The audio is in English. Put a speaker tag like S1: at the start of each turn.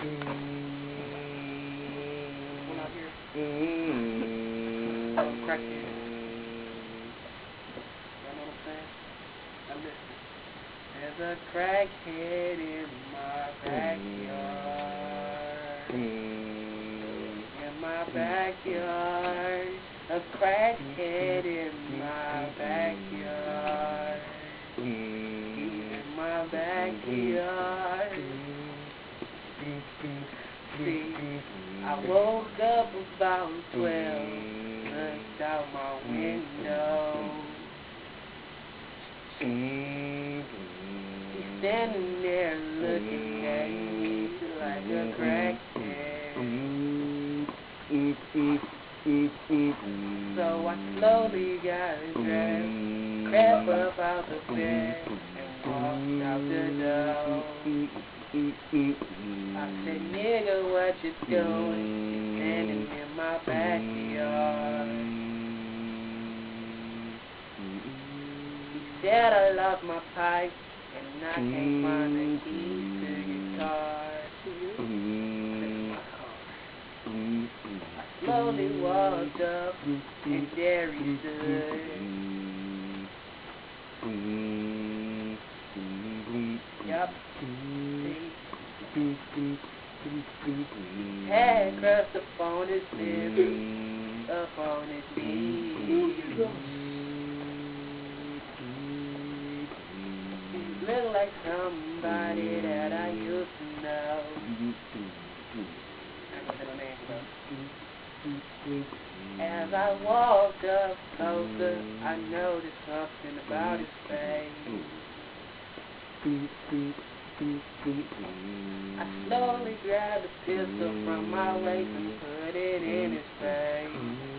S1: One out here. Crackhead. You know what I'm saying? Now listen. There's a crackhead in my backyard. In my backyard. A crackhead in my backyard. In my backyard. See, I woke up about 12, looked out my window. He's standing there looking at me like a crackhead. So I slowly got dressed, crept up out the bed, and walked out the door. I said, nigga, what you doing? You're standing in my backyard. He said I lost my pipe, and I can't find the keys to your car. I slowly walked up, and there he stood. Yup. Had crust upon his lips, upon his knees. He looked like somebody that I used to know. As I walked up closer, I noticed something about his face. I slowly grabbed a pistol from my waist and put it in his face.